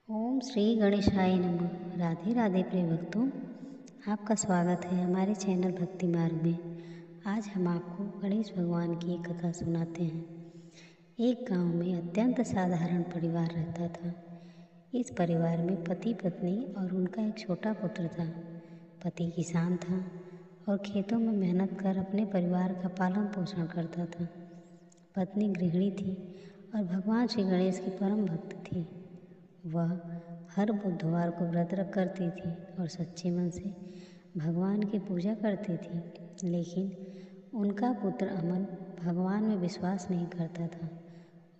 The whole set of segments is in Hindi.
ओम श्री गणेशाय नमः। राधे राधे प्रिय भक्तों, आपका स्वागत है हमारे चैनल भक्ति मार्ग में। आज हम आपको गणेश भगवान की एक कथा सुनाते हैं। एक गांव में अत्यंत साधारण परिवार रहता था। इस परिवार में पति पत्नी और उनका एक छोटा पुत्र था। पति किसान था और खेतों में मेहनत कर अपने परिवार का पालन पोषण करता था। पत्नी गृहिणी थी और भगवान श्री गणेश की परम भक्त थी। वह हर बुधवार को व्रत रख करती थी और सच्चे मन से भगवान की पूजा करती थी। लेकिन उनका पुत्र अमन भगवान में विश्वास नहीं करता था।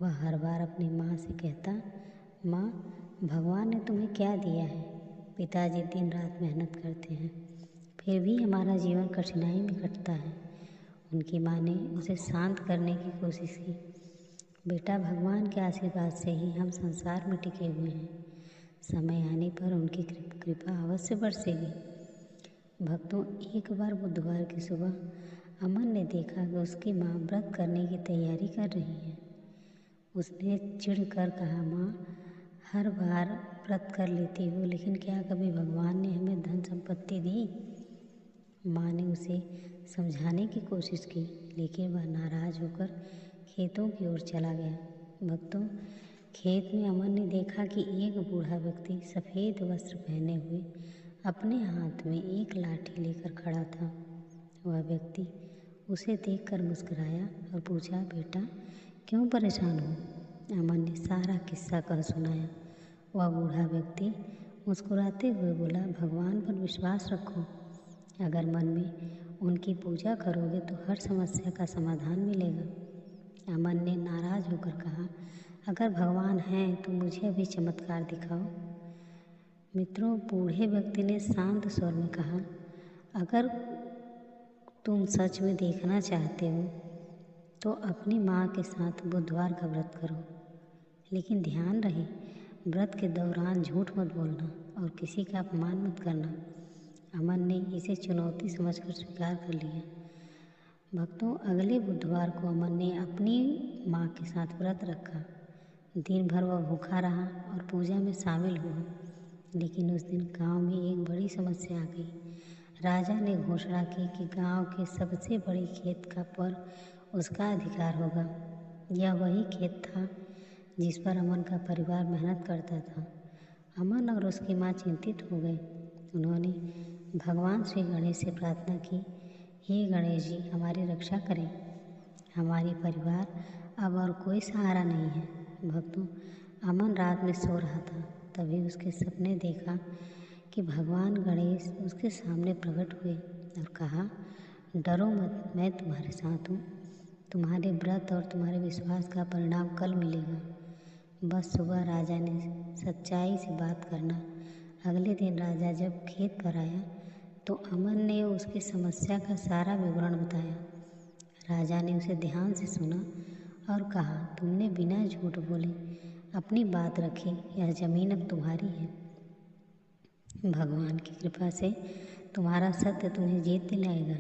वह हर बार अपनी माँ से कहता, माँ, भगवान ने तुम्हें क्या दिया है? पिताजी दिन रात मेहनत करते हैं, फिर भी हमारा जीवन कठिनाई में कटता है। उनकी माँ ने उसे शांत करने की कोशिश की। बेटा, भगवान के आशीर्वाद से ही हम संसार में टिके हुए हैं। समय आने पर उनकी कृपा अवश्य बरसेगी। भक्तों, एक बार बुधवार की सुबह अमन ने देखा कि उसकी माँ व्रत करने की तैयारी कर रही है। उसने चिढ़कर कहा, माँ, हर बार व्रत कर लेती हो, लेकिन क्या कभी भगवान ने हमें धन संपत्ति दी? माँ ने उसे समझाने की कोशिश की, लेकिन वह नाराज होकर खेतों की ओर चला गया। भक्तों, खेत में अमन ने देखा कि एक बूढ़ा व्यक्ति सफ़ेद वस्त्र पहने हुए अपने हाथ में एक लाठी लेकर खड़ा था। वह व्यक्ति उसे देखकर मुस्कुराया और पूछा, बेटा, क्यों परेशान हो? अमन ने सारा किस्सा कह सुनाया। वह बूढ़ा व्यक्ति मुस्कुराते हुए बोला, भगवान पर विश्वास रखो। अगर मन में उनकी पूजा करोगे तो हर समस्या का समाधान मिलेगा। अमन ने नाराज होकर कहा, अगर भगवान हैं तो मुझे अभी चमत्कार दिखाओ। मित्रों, बूढ़े व्यक्ति ने शांत स्वर में कहा, अगर तुम सच में देखना चाहते हो तो अपनी माँ के साथ बुधवार का व्रत करो, लेकिन ध्यान रहे, व्रत के दौरान झूठ मत बोलना और किसी का अपमान मत करना। अमन ने इसे चुनौती समझकर स्वीकार कर लिया। भक्तों, अगले बुधवार को अमन ने अपनी माँ के साथ व्रत रखा। दिन भर वह भूखा रहा और पूजा में शामिल हुआ। लेकिन उस दिन गांव में एक बड़ी समस्या आ गई। राजा ने घोषणा की कि गांव के सबसे बड़े खेत का पर उसका अधिकार होगा। यह वही खेत था जिस पर अमन का परिवार मेहनत करता था। अमन और उसकी माँ चिंतित हो गए। उन्होंने भगवान श्री गणेश से प्रार्थना की, हे गणेश जी, हमारी रक्षा करें। हमारे परिवार अब और कोई सहारा नहीं है। भक्तों, अमन रात में सो रहा था, तभी उसके सपने देखा कि भगवान गणेश उसके सामने प्रकट हुए और कहा, डरो मत, मैं तुम्हारे साथ हूँ। तुम्हारे व्रत और तुम्हारे विश्वास का परिणाम कल मिलेगा। बस सुबह राजा ने सच्चाई से बात करना। अगले दिन राजा जब खेत पर आया तो अमन ने उसकी समस्या का सारा विवरण बताया। राजा ने उसे ध्यान से सुना और कहा, तुमने बिना झूठ बोले अपनी बात रखी। यह ज़मीन अब तुम्हारी है। भगवान की कृपा से तुम्हारा सत्य तुम्हें जीत दिलाएगा।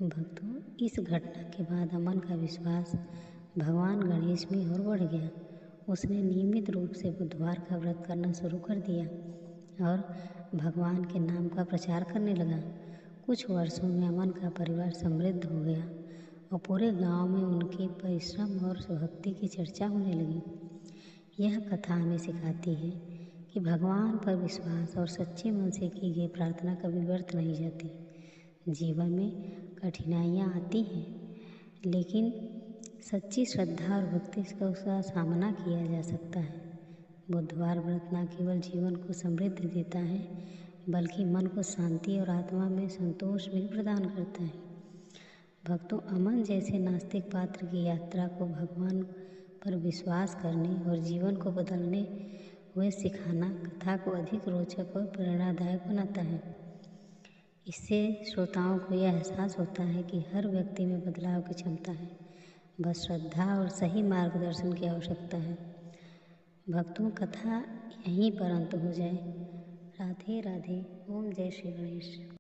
भक्तों, इस घटना के बाद अमन का विश्वास भगवान गणेश में और बढ़ गया। उसने नियमित रूप से बुधवार का व्रत करना शुरू कर दिया और भगवान के नाम का प्रचार करने लगा। कुछ वर्षों में अमन का परिवार समृद्ध हो गया और पूरे गांव में उनके परिश्रम और भक्ति की चर्चा होने लगी। यह कथा हमें सिखाती है कि भगवान पर विश्वास और सच्चे मन से की गई प्रार्थना कभी व्यर्थ नहीं जाती। जीवन में कठिनाइयाँ आती हैं, लेकिन सच्ची श्रद्धा और भक्ति से उसका सामना किया जा सकता है। बुधवार व्रत न केवल जीवन को समृद्धि देता है, बल्कि मन को शांति और आत्मा में संतोष भी प्रदान करता है। भक्तों, अमन जैसे नास्तिक पात्र की यात्रा को भगवान पर विश्वास करने और जीवन को बदलने हुए सिखाना कथा को अधिक रोचक और प्रेरणादायक बनाता है। इससे श्रोताओं को यह एहसास होता है कि हर व्यक्ति में बदलाव की क्षमता है, बस श्रद्धा और सही मार्गदर्शन की आवश्यकता है। भक्तों, कथा यहीं पर अंत हो जाए। राधे राधे। ओम जय श्री गणेश।